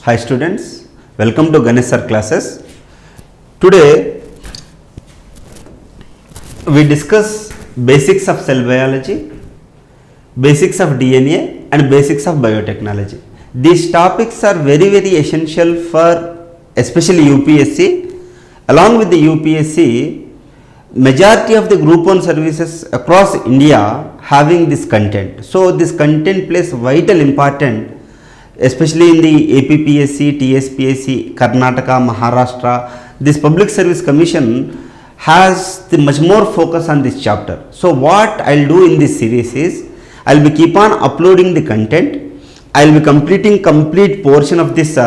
Hi students, welcome to Ganesh sir classes. Today we discuss basics of cell biology, basics of DNA and basics of biotechnology. These topics are very essential for especially UPSC. Along with the UPSC, majority of the group 1 services across India having this content. So this content plays vital important especially in the APPSC, TSPSC, Karnataka, Maharashtra. This Public Service Commission has the much more focus on this chapter. So what I'll do in this series is I'll be keep on uploading the content. I'll be completing complete portion of this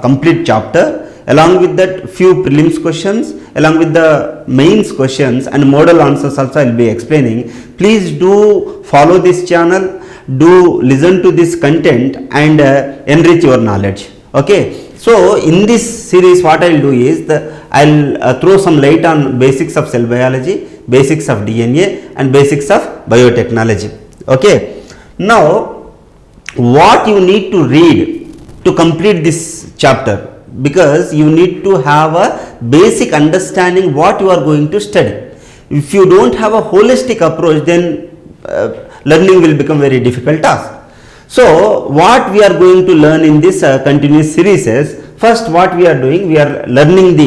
complete chapter. Along with that, few prelims questions, along with the mains questions and model answers also I'll be explaining. Please do follow this channel, do listen to this content and enrich your knowledge. Okay. So in this series what I'll do is I'll throw some light on basics of cell biology, basics of DNA and basics of biotechnology. Okay. Now what you need to read to complete this chapter, because you need to have a basic understanding what you are going to study. If you don't have a holistic approach, then learning will become very difficult task. So what we are going to learn in this continuous series is, first what we are doing, we are going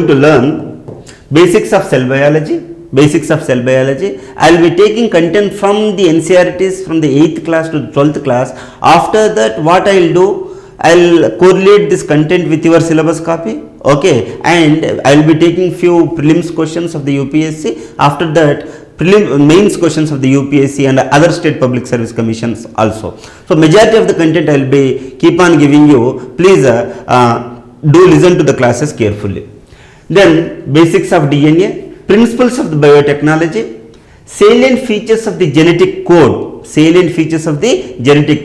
to learn basics of cell biology. Basics of cell biology. I will be taking content from the NCERTs from the 8th class to 12th class. After that what I will do, I will correlate this content with your syllabus copy. Okay, and I will be taking few prelims questions of the UPSC. After that mains questions of the UPSC and other state public service commissions also. So majority of the content I will be keep on giving you. Please do listen to the classes carefully. Then basics of DNA, principles of the biotechnology, salient features of the genetic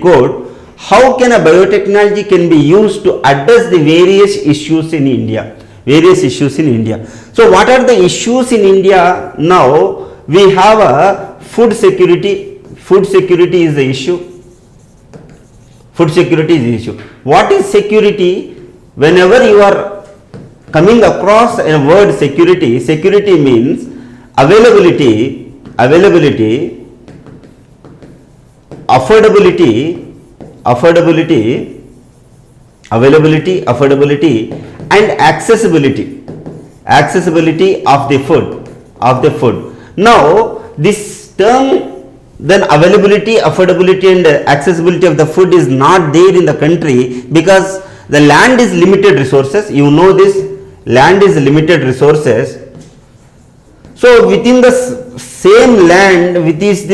code, how can a biotechnology can be used to address the various issues in India. So what are the issues in India now? We have a food security. Food security is the issue. What is security? Whenever you are coming across a word security, security means availability, affordability and accessibility of the food. Now this term, then availability, affordability and accessibility of the food is not there in the country because the land is limited resources. You know this, land is limited resources. So within the same land, with this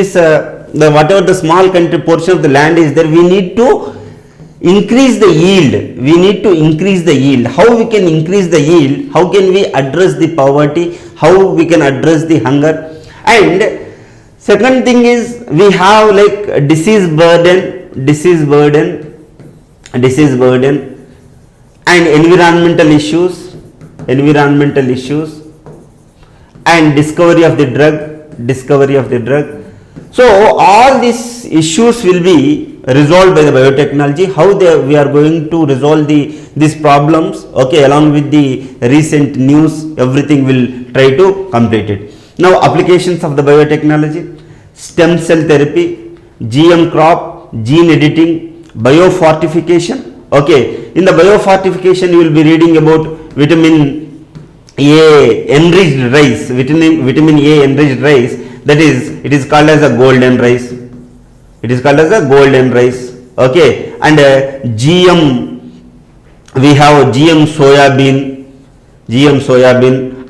whatever the small country portion of the land is there, we need to increase the yield. How we can increase the yield? How can we address the poverty? How we can address the hunger? And second thing is we have like disease burden and environmental issues and discovery of the drug. So all these issues will be resolved by the biotechnology. How we are going to resolve these problems? Okay, along with the recent news, everything will try to complete it. Now applications of the biotechnology: stem cell therapy, GM crop, gene editing, biofortification. Okay, in the biofortification you will be reading about vitamin A enriched rice, vitamin A enriched rice. That is, it is called as a golden rice. Okay, and GM, we have GM soybean,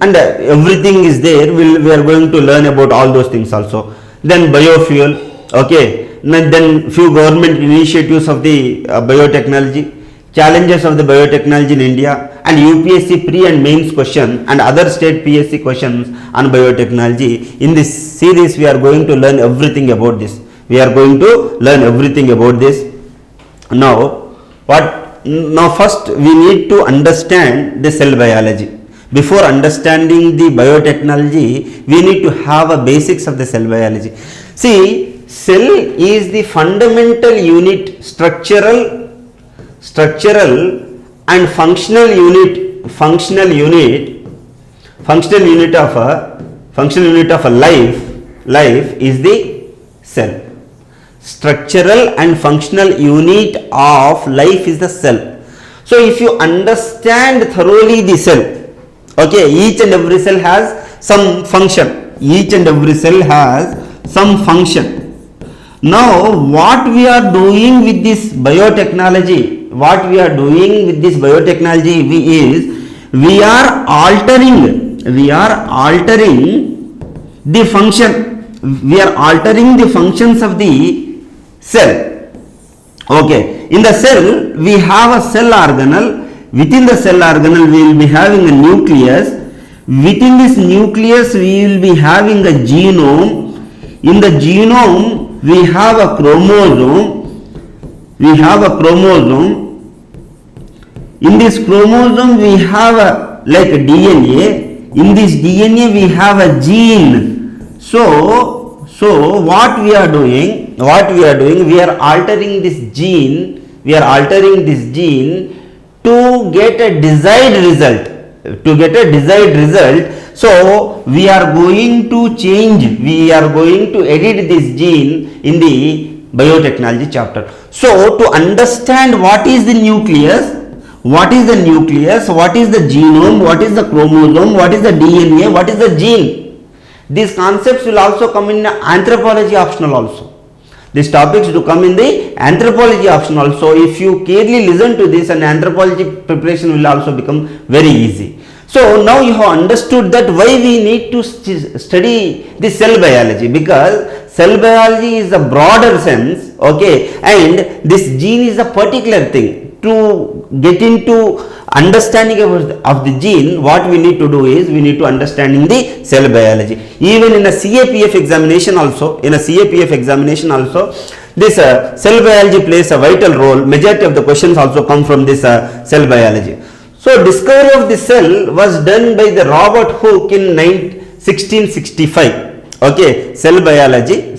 and everything is there. We are going to learn about all those things also. Then biofuel. Okay, then few government initiatives of the biotechnology, challenges of the biotechnology in India, and UPSC pre and mains question and other state PSC questions on biotechnology. In this series we are going to learn everything about this. Now first we need to understand the cell biology. Before understanding the biotechnology, we need to have a basics of the cell biology. See, cell is the fundamental unit, structural structural and functional unit of a life is the cell. Structural and functional unit of life is the cell. So if you understand thoroughly the cell, okay, each and every cell has some function. Now what we are doing with this biotechnology, we are altering the function. We are altering the functions of the cell. Okay, in the cell we have a cell organelle. Within the cell organelle we will be having a nucleus. Within this nucleus we will be having a genome. In the genome we have a chromosome. In this chromosome we have a like a DNA. In this DNA we have a gene. So what we are doing, we are altering this gene to get a desired result. So we are going to edit this gene in the biotechnology chapter. So to understand what is the nucleus, what is the genome, what is the chromosome, what is the DNA, what is the gene, these concepts will also come in anthropology optional also. These topics do come in the anthropology option also. If you carefully listen to this, and anthropology preparation will also become very easy. So now you have understood that why we need to study the cell biology, because cell biology is a broader sense, okay, and this gene is a particular thing. To get into understanding of the gene, what we need to do is we need to understanding the cell biology. Even in a CAPF examination also, this cell biology plays a vital role. Majority of the questions also come from this cell biology. So discovery of the cell was done by the Robert Hooke in 1665. Okay, cell biology.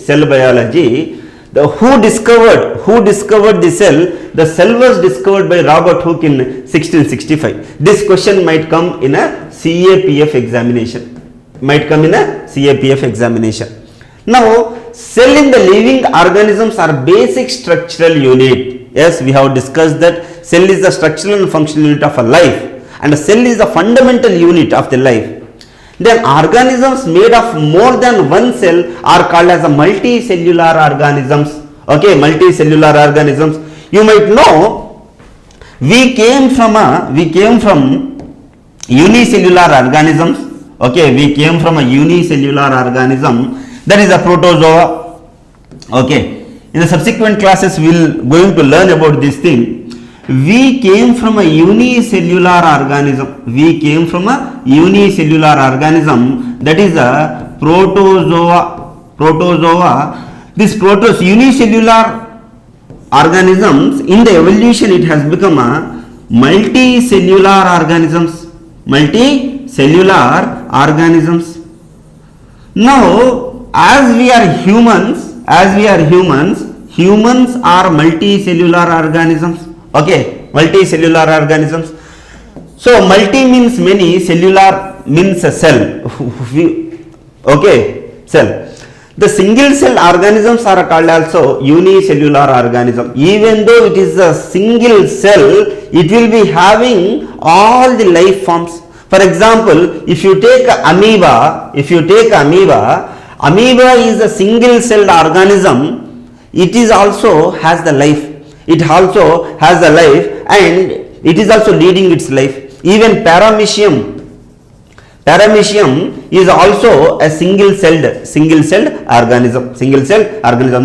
Who discovered the cell? The cell was discovered by Robert Hooke in 1665. This question might come in a CAPF examination. Now, cell in the living organisms are basic structural unit. Yes, we have discussed that cell is the structural and functional unit of a life, and a cell is the fundamental unit of the life. Then organisms made of more than one cell are called as a multicellular organisms. Okay, multicellular organisms. You might know we came from unicellular organisms. Okay, we came from a unicellular organism, that is a protozoa. Okay, in the subsequent classes we will going to learn about this thing. We came from a unicellular organism. That is a protozoa. This unicellular organisms, in the evolution it has become a multicellular organisms. Now, as we are humans are multicellular organisms. Okay, multicellular organisms. So multi means many, cellular means a cell. Okay, cell. The single cell organisms are called also unicellular organism. Even though it is a single cell, it will be having all the life forms. For example, if you take amoeba, amoeba is a single celled organism. It is also has the life. And it is also leading its life. Even paramecium is also a single celled organism.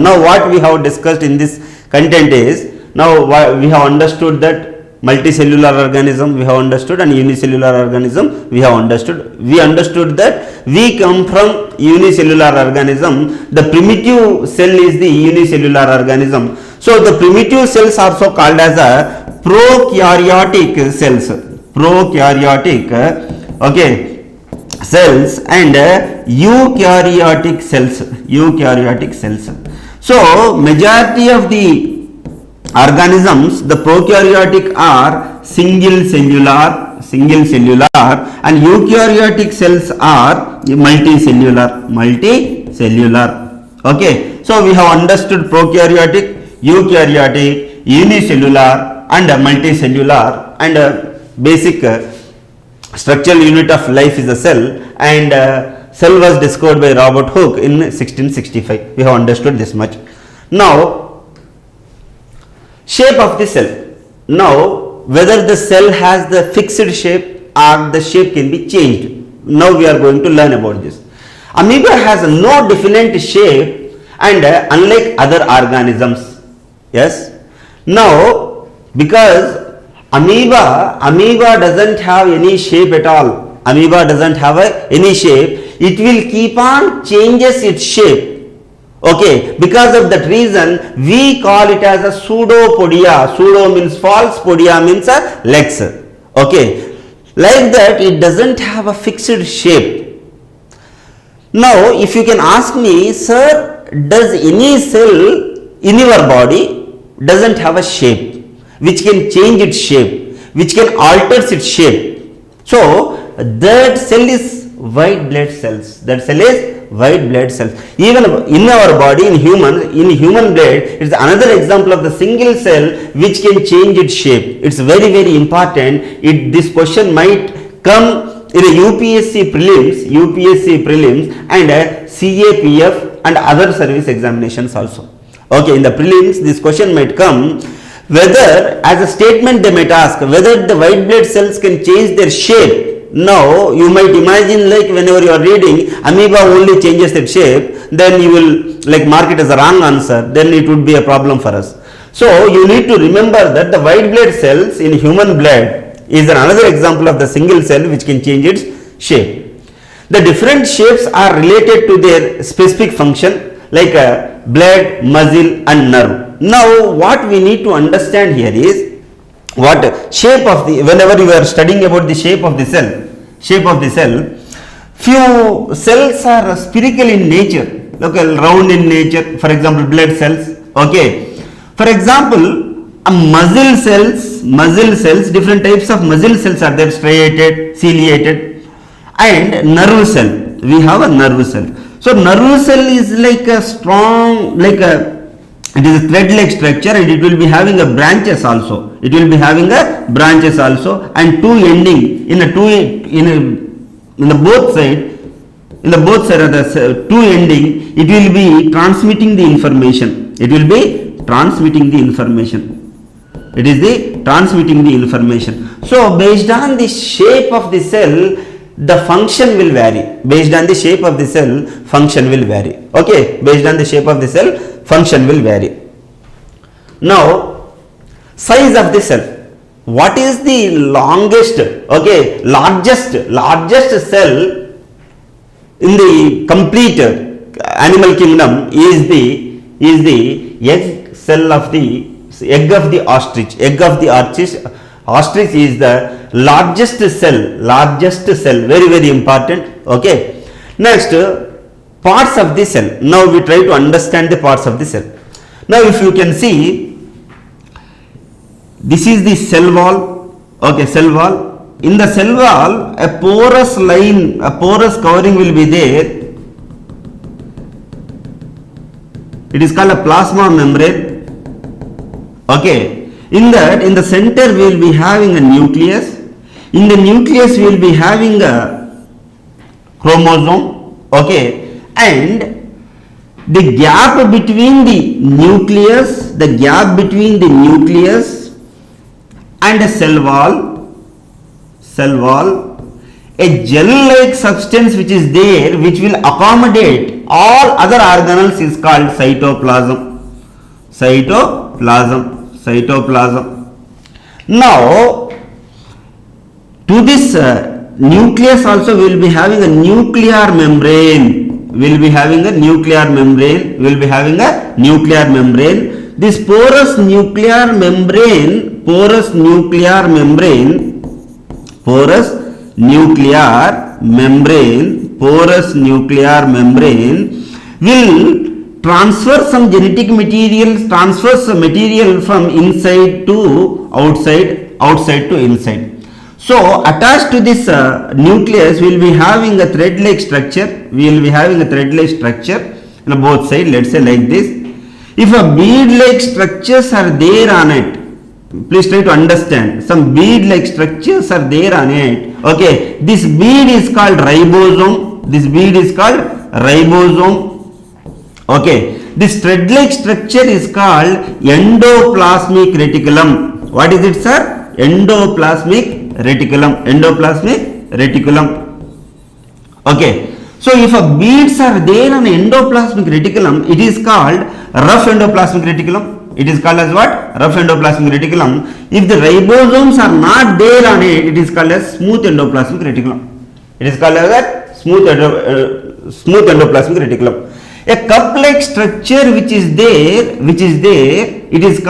Now what we have discussed in this content is, now we have understood that multicellular organism we have understood, and unicellular organism we have understood. We understood that we come from unicellular organism. The primitive cell is the unicellular organism. So the primitive cells are also called as a prokaryotic cells. Cells and eukaryotic cells. So majority of the organisms, the prokaryotic are single cellular, and eukaryotic cells are multicellular. Okay, so we have understood prokaryotic, eukaryotic, unicellular and multicellular, and basic structural unit of life is a cell, and cell was discovered by Robert Hooke in 1665. We have understood this much. Now, shape of the cell. Now, whether the cell has the fixed shape or the shape can be changed. Now we are going to learn about this. Amoeba has no definite shape, and unlike other organisms. Yes. Now, because amoeba doesn't have any shape at all. Amoeba doesn't have any shape. It will keep on changes its shape. Okay, because of that reason we call it as a pseudopodia. Pseudo means false, podia means legs. Okay, like that it doesn't have a fixed shape. Now if you can ask me, sir, does any cell in your body doesn't have a shape, which can change its shape, which can alter its shape? So that cell is white blood cells. That cell is white blood cells. Even in our body, in human blood, it is another example of the single cell which can change its shape. It's very, very important. This question might come in a UPSC prelims and a CAPF and other service examinations also. Okay, in the prelims this question might come, whether as a statement they might ask whether the white blood cells can change their shape. Now you might imagine, like whenever you are reading amoeba only changes its shape, then you will like mark it as a wrong answer, then it would be a problem for us. So you need to remember that the white blood cells in human blood is another example of the single cell which can change its shape. The different shapes are related to their specific function, like blood, muscle and nerve. Now what we need to understand here is what shape of the, whenever you are studying about the shape of the cell, few cells are spherical in nature, okay, round in nature, for example blood cells. Okay, for example muscle cells, different types of muscle cells are there, striated, ciliated, and nerve cell. We have a nerve cell. So nerve cell is like a strong, it is a thread-like structure, and it will be having a branches also. And two ending in the both side of the two ending, it will be transmitting the information. It is the transmitting the information. So based on the shape of the cell, the function will vary. Okay, based on the shape of the cell, function will vary. Now, size of the cell. What is the largest cell in the complete animal kingdom is the egg cell of the ostrich. Ostrich is the largest cell, very, very important. Okay. Next, parts of the cell. Now we try to understand the parts of the cell. Now if you can see, this is the cell wall. Okay, cell wall. In the cell wall, a porous line, a porous covering will be there. It is called a plasma membrane. Okay. In that, in the center we will be having a nucleus. In the nucleus we will be having a chromosome. Okay. And the gap between the nucleus and a cell wall, a gel-like substance which is there, which will accommodate all other organelles, is called cytoplasm. Now, to this nucleus also we will be having a nuclear membrane. This porous nuclear membrane will transfer some genetic material, transfers some material from inside to outside, outside to inside. So attached to this nucleus, we will be having a thread-like structure. We will be having a thread-like structure on both sides. Let's say like this. If a bead-like structures are there on it, please try to understand. Some bead-like structures are there on it. Okay, this bead is called ribosome. This bead is called ribosome. Okay, this thread-like structure is called endoplasmic reticulum. What is it, sir? Endoplasmic reticulum. Endoplasmic reticulum. Okay, so if a beads are there on endoplasmic reticulum, it is called rough endoplasmic reticulum. It is called as what? Rough endoplasmic reticulum. If the ribosomes are not there on it, it is called as smooth endoplasmic reticulum. It is called as that smooth endoplasmic reticulum. A cup-like structure which is there, it is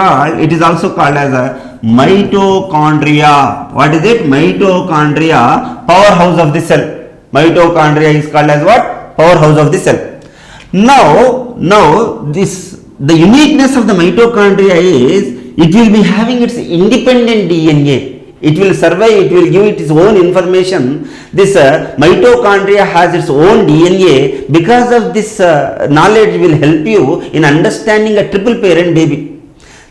also called as a mitochondria. What is it? Mitochondria, powerhouse of the cell. Mitochondria is called as what? Powerhouse of the cell. Now the uniqueness of the mitochondria is it will be having its independent DNA. It will survive, it will give its own information. This mitochondria has its own DNA. Because of this knowledge will help you in understanding a triple parent baby.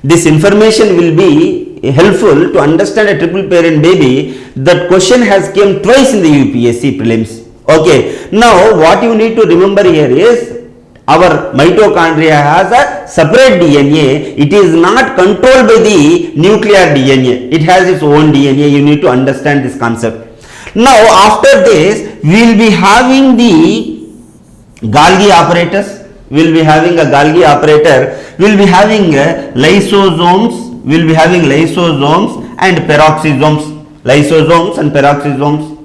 This information will be helpful to understand a triple parent baby. That question has came twice in the UPSC prelims. Okay, now what you need to remember here is our mitochondria has a separate DNA. It is not controlled by the nuclear DNA. It has its own DNA. You need to understand this concept. Now after this, we will be having the Golgi apparatus. We will be having a Golgi operator. We will be having lysosomes. We will be having lysosomes and peroxisomes. Lysosomes and peroxisomes.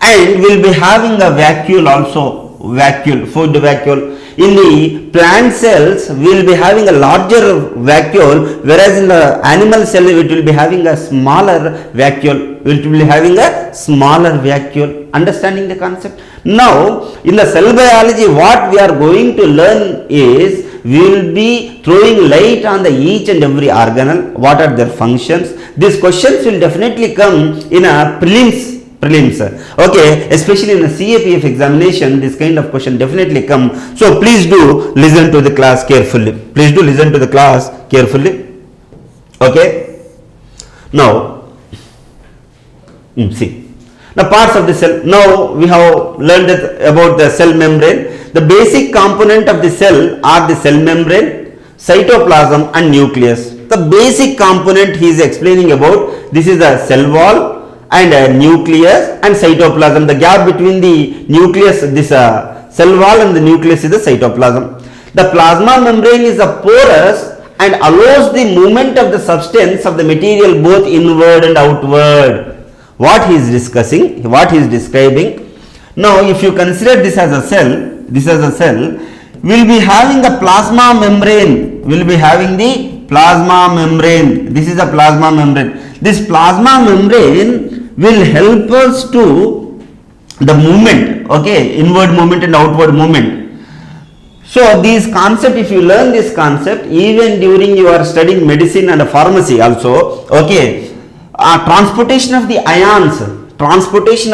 And we will be having a vacuole also. Vacuole, food vacuole. In the plant cells, we will be having a larger vacuole, whereas in the animal cell, it will be having a smaller vacuole. It will be having a smaller vacuole. Understanding the concept? Now, in the cell biology, what we are going to learn is, we will be throwing light on the each and every organelle. What are their functions? These questions will definitely come in a prelims. Okay, especially in the CAPF examination, this kind of question definitely come. So please do listen to the class carefully. Please do listen to the class carefully. Okay. Now, see the parts of the cell. Now we have learned about the cell membrane. The basic component of the cell are the cell membrane, cytoplasm and nucleus. The basic component he is explaining about. This is the cell wall and nucleus and cytoplasm. The gap between the nucleus, this cell wall and the nucleus is the cytoplasm. The plasma membrane is a porous and allows the movement of the substance of the material both inward and outward. What he is discussing, what he is describing. Now if you consider this as a cell, we will be having a plasma membrane. We will be having the plasma membrane. This is a plasma membrane. This plasma membrane will help us to the movement, okay, inward movement and outward movement. So these concept, if you learn this concept even during you are studying medicine and pharmacy also, okay, transportation of the ions, transportation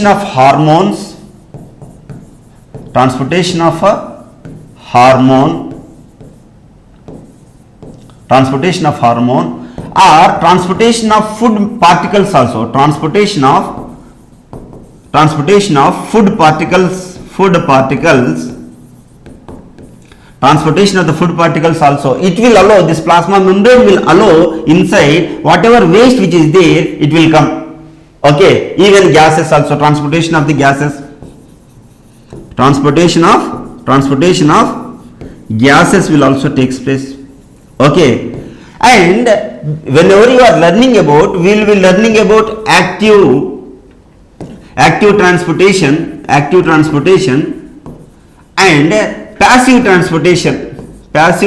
of hormones, transportation of hormone or transportation of food particles also. Transportation of food particles. Transportation of the food particles also. It will allow, this plasma membrane will allow inside whatever waste which is there, it will come. Okay, even gases also, transportation of the gases. Transportation of gases will also takes place. Okay, and whenever you are learning about, we will be learning about active transportation and passive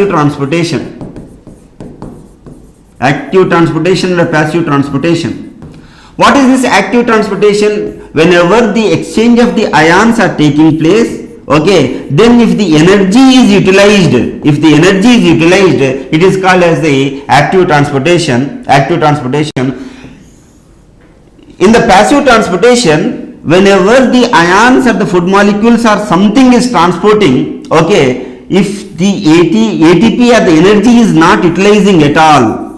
transportation. Active transportation and passive transportation. What is this active transportation? Whenever the exchange of the ions are taking place, okay, then if the energy is utilized, it is called as the active transportation. In the passive transportation, whenever the ions or the food molecules or something is transporting, okay, if the ATP or the energy is not utilizing at all,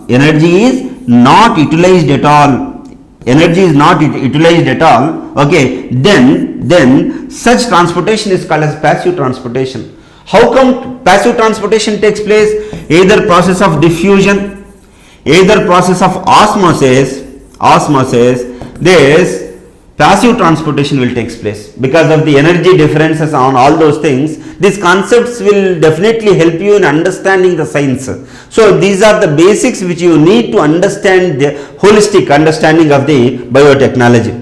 okay, then such transportation is called as passive transportation. How come passive transportation takes place? Either process of diffusion, either process of osmosis, this passive transportation will take place. Because of the energy differences on all those things, these concepts will definitely help you in understanding the science. So these are the basics which you need to understand the holistic understanding of the biotechnology.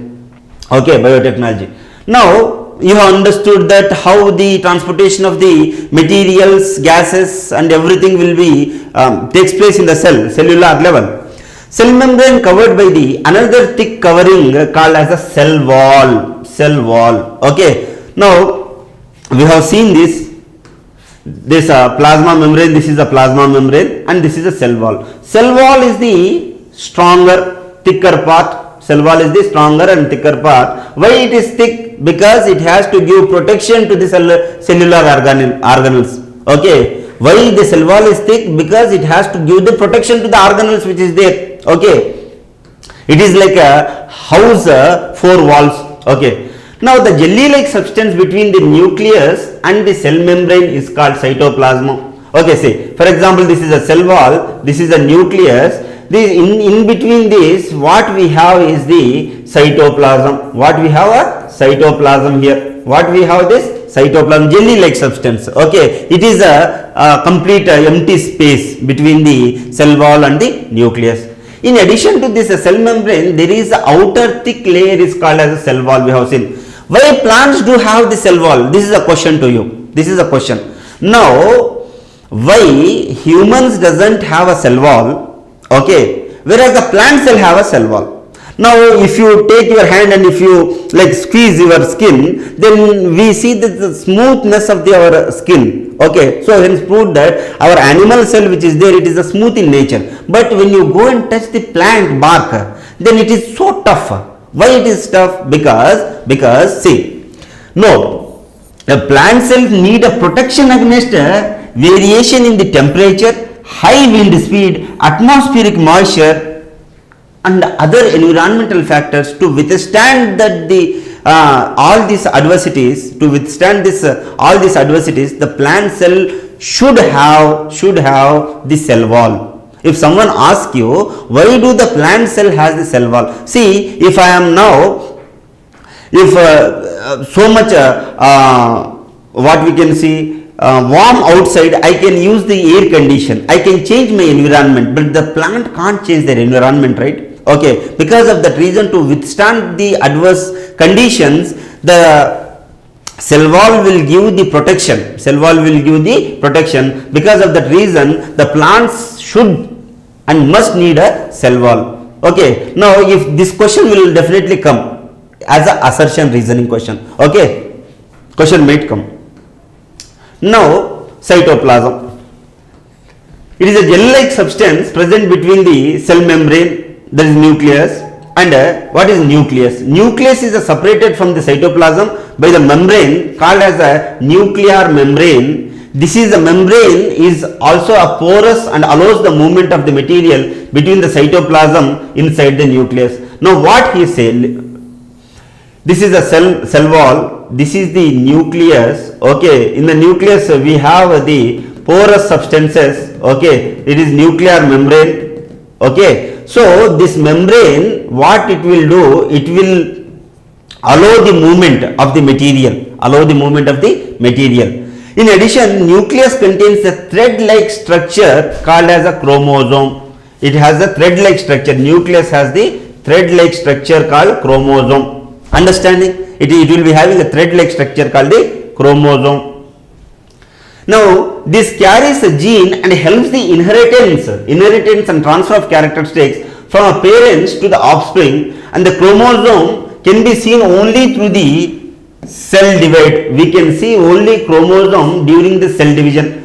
Okay, biotechnology. Now you have understood that how the transportation of the materials, gases and everything will be takes place in the cellular level. Cell membrane covered by the another thick covering called as a cell wall. Okay, now we have seen this plasma membrane. This is a plasma membrane and this is a cell wall. Cell wall is the stronger, thicker part. Cell wall is the stronger and thicker part. Why it is thick? Because it has to give protection to the cellular organelles. Okay, why the cell wall is thick? Because it has to give the protection to the organelles which is there. Okay, it is like a house, 4 walls. Okay, now the jelly like substance between the nucleus and the cell membrane is called cytoplasm. Okay, say for example this is a cell wall, this is a nucleus, in between this what we have is the cytoplasm. What we have? A cytoplasm here. What we have? This cytoplasm, jelly like substance. Okay, it is a complete empty space between the cell wall and the nucleus. In addition to this cell membrane, there is a outer thick layer is called as a cell wall. We have seen. Why plants do have the cell wall? This is a question to you. This is a question. Now, why humans doesn't have a cell wall? Okay, whereas the plant cell have a cell wall. Now, if you take your hand and if you like squeeze your skin, then we see that the smoothness of our skin. Okay, so hence proved that our animal cell which is there, it is a smooth in nature. But when you go and touch the plant bark, then it is so tough. Why it is tough? Because see, no, the plant cell need a protection against variation in the temperature, high wind speed, atmospheric moisture and other environmental factors to withstand that all these adversities. To withstand this all these adversities, the plant cell should have the cell wall. If someone asks you why do the plant cell has the cell wall, see, if I am now, if so much what we can see warm outside, I can use the air condition, I can change my environment, but the plant can't change their environment, right? Okay, because of that reason, to withstand the adverse conditions, the cell wall will give the protection. Because of that reason, the plants should and must need a cell wall. Okay, now if this question will definitely come as a assertion reasoning question. Okay, question might come. Now, cytoplasm. It is a gel-like substance present between the cell membrane, that is nucleus, and what is nucleus? Nucleus is separated from the cytoplasm by the membrane called as a nuclear membrane. This is a membrane is also a porous and allows the movement of the material between the cytoplasm inside the nucleus. Now what he said, this is a cell wall, this is the nucleus. Okay, in the nucleus we have the porous substances. Okay, it is nuclear membrane. Okay, so this membrane, what it will do, it will allow the movement of the material. In addition, nucleus contains a thread-like structure called as a chromosome. It has a thread-like structure. Nucleus has the thread-like structure called chromosome. Understanding? It will be having a thread-like structure called the chromosome. Now, this carries a gene and helps the inheritance and transfer of characteristics from a parents to the offspring, and the chromosome can be seen only through the cell divide. We can see only chromosome during the cell division.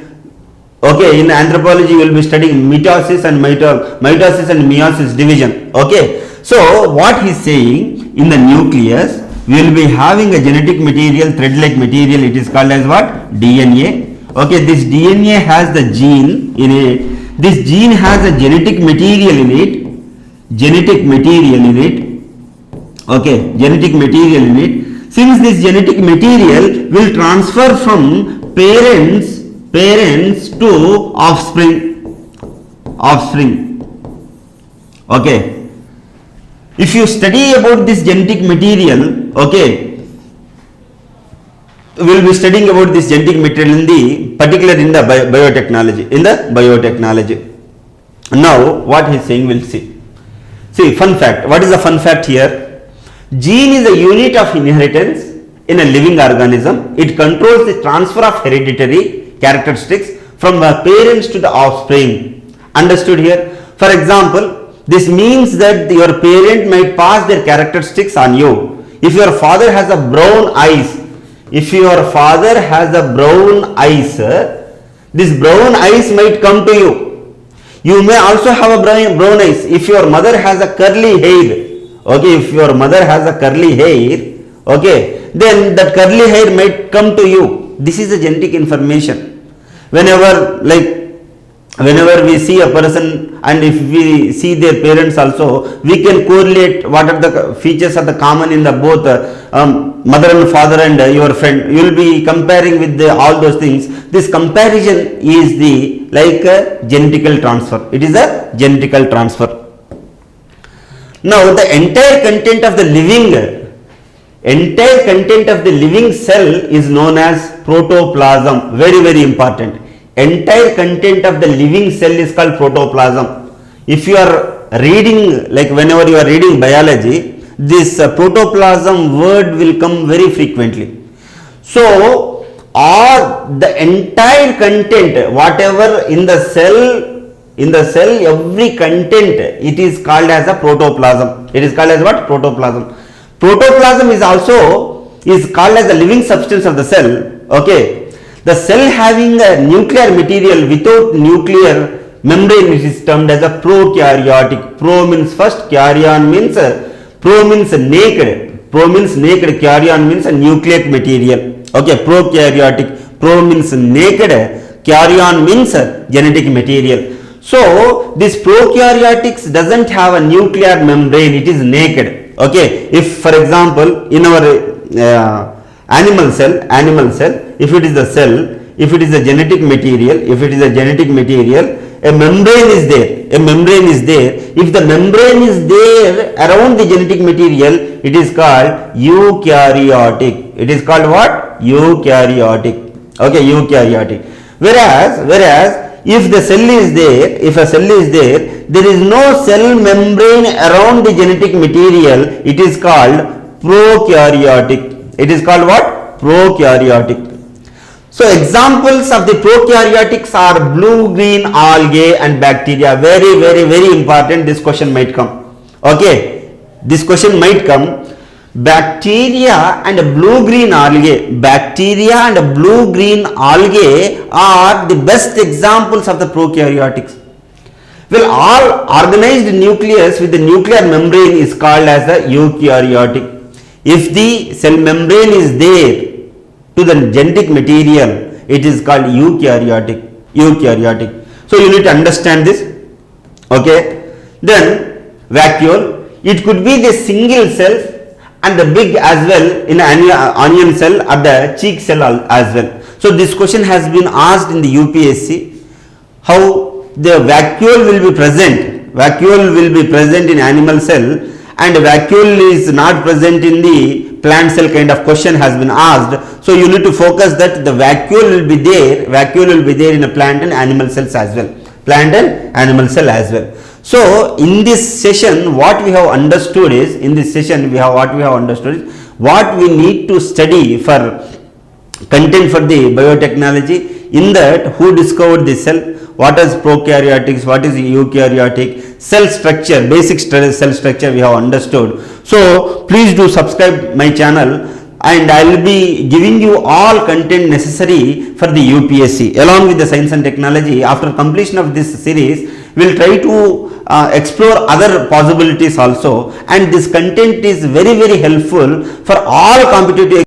Okay, in anthropology we will be studying mitosis and mitosis and meiosis division. Okay, so what he is saying, in the nucleus we will be having a genetic material, thread like material, it is called as what? DNA. Okay, this DNA has the gene in it, this gene has a genetic material in it, okay, genetic material in it. Since this genetic material will transfer from parents to offspring. Okay, if you study about this genetic material, okay, we will be studying about this genetic material in the particular in the biotechnology. Now what he is saying, we'll see. See, fun fact. What is the fun fact here? Gene is a unit of inheritance in a living organism. It controls the transfer of hereditary characteristics from the parents to the offspring. Understood here? For example, this means that your parent might pass their characteristics on you. If your father has a brown eyes, this brown eyes might come to you. You may also have a brown eyes. If your mother has a curly hair, okay, then that curly hair might come to you. This is the genetic information. Whenever we see a person and if we see their parents also, we can correlate what are the features are the common in the both mother and father and your friend. You will be comparing with all those things. This comparison is the genetical transfer. It is a genetical transfer. Now the entire content of the living cell is known as protoplasm. Very, very important. Entire content of the living cell is called protoplasm. If you are reading, whenever you are reading biology, this protoplasm word will come very frequently. So, the entire content, whatever in the cell, every content, it is called as a protoplasm. It is called as what? Protoplasm. Protoplasm is called as the living substance of the cell. Okay. The cell having a nuclear material without nuclear membrane, it is termed as a prokaryotic. Pro means first, karyon means naked. Pro means naked, karyon means a nucleic material. Okay, prokaryotic. Pro means naked, karyon means genetic material. So this prokaryotics doesn't have a nuclear membrane, it is naked. Okay, if for example in our animal cell, if it is the cell, if it is a genetic material, a membrane is there. If the membrane is there around the genetic material, it is called eukaryotic. It is called what? Eukaryotic. Okay, eukaryotic. Whereas if the cell is there, there is no cell membrane around the genetic material, it is called prokaryotic. It is called what? Prokaryotic. So examples of the prokaryotics are blue-green algae and bacteria. Very, very, very important. This question might come. Okay, this question might come. Bacteria and blue-green algae. Are the best examples of the prokaryotics. Well, all organized nucleus with the nuclear membrane is called as a eukaryotic. If the cell membrane is there to the genetic material, it is called eukaryotic. So you need to understand this. Okay. Then vacuole, it could be the single cell and the big as well in an onion cell or the cheek cell as well. So this question has been asked in the UPSC, how the vacuole will be present. Vacuole will be present in animal cell and vacuole is not present in the plant cell, kind of question has been asked. So you need to focus that the vacuole will be there in a plant and animal cells as well. So in this session what we have understood is, what we need to study for content for the biotechnology. In that, who discovered the cell, what is prokaryotics, what is eukaryotic, cell structure, basic cell structure we have understood. So please do subscribe my channel, and I will be giving you all content necessary for the UPSC along with the science and technology. After completion of this series, we will try to explore other possibilities also, and this content is very helpful for all competitive